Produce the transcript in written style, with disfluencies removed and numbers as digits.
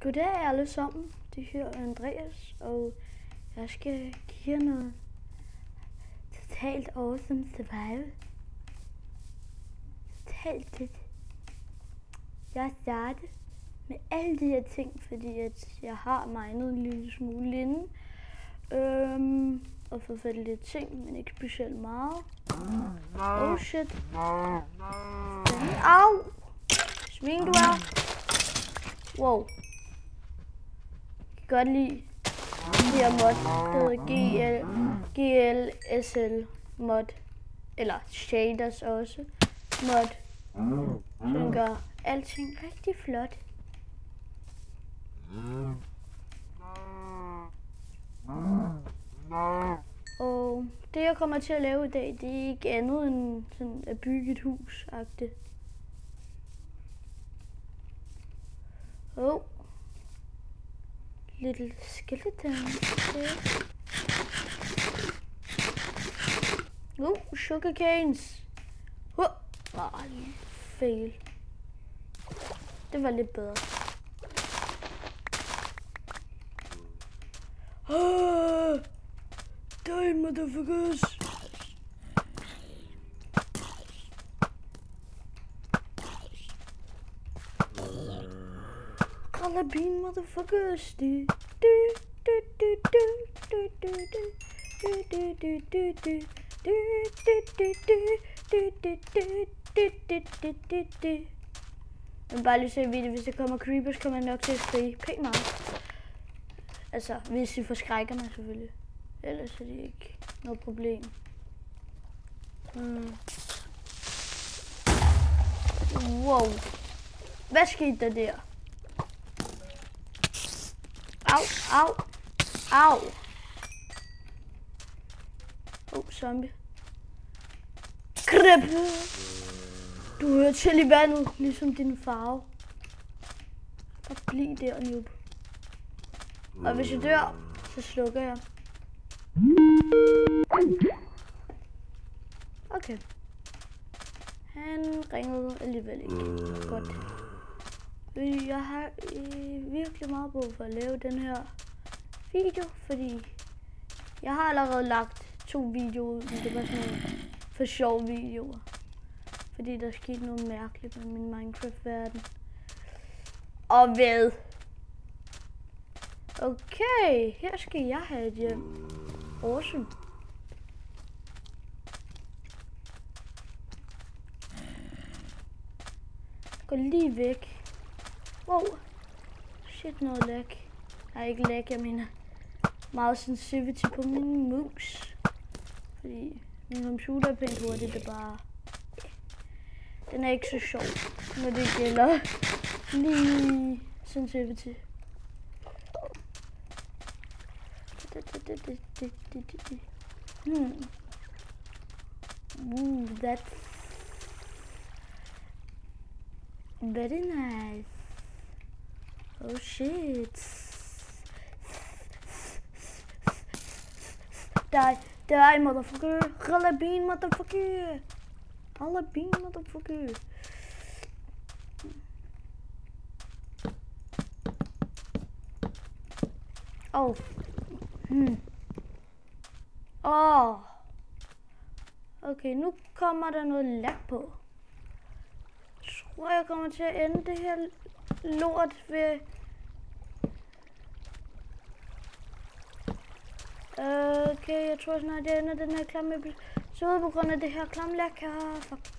Goddag alle sammen, det her er Andreas, og jeg skal give jer noget totalt awesome survival. Totalt fedt. Jeg starter med alle de her ting, fordi at jeg har minet en lille smule inden. Og fået fat i lidt ting, men ikke specielt meget. Oh shit. Au! Sving du er. Wow. Jeg kan godt lide de her mod, der hedder GLSL mod, eller shaders også mod, som gør alting rigtig flot. Og det jeg kommer til at lave i dag, det er ikke andet end sådan at bygge et hus-agtigt. Little skeleton. Sugar canes. Fail. Det var lidt bedre. Die, motherfuckers. Color bean, motherfuckers. Men bare lige så I ved det, hvis der kommer creepers, kommer jeg nok til at skrige pænt meget. Altså, hvis I forskrækker mig selvfølgelig. Ellers er det ikke noget problem. Wow. Hvad skete der der? Au, au, au. Zombie. Krip. Du hører til i vandet, ligesom din farve. Og bliv der, noob. Og hvis jeg dør, så slukker jeg. Okay. Han ringede alligevel ikke. Godt. Jeg har virkelig meget brug for at lave den her video, fordi jeg har allerede lagt 2 videoer ud, men det var sådan nogle for sjove videoer. Fordi der skete noget mærkeligt med min Minecraft-verden. Og hvad? Okay, her skal jeg have et hjem. Awesome. Gå lige væk. Wow. Shit, noget lag. Nej, ikke lag, jeg mener meget sensitivity på min mus. Fordi min computer er pænt hurtigt, det bare... Den er ikke så sjov, når det gælder lige sensitivity. That's very nice. Oh shit. Die, motherfucker. Jalapeno, motherfucker. Jalapeno, motherfucker. Oh. Okay, nu kommer der noget lag på. Jeg tror, jeg kommer til at ende det her lort ved... Okay, jeg tror snart, jeg ender den her klamme episode på grund af det her klamme lag her. Fuck.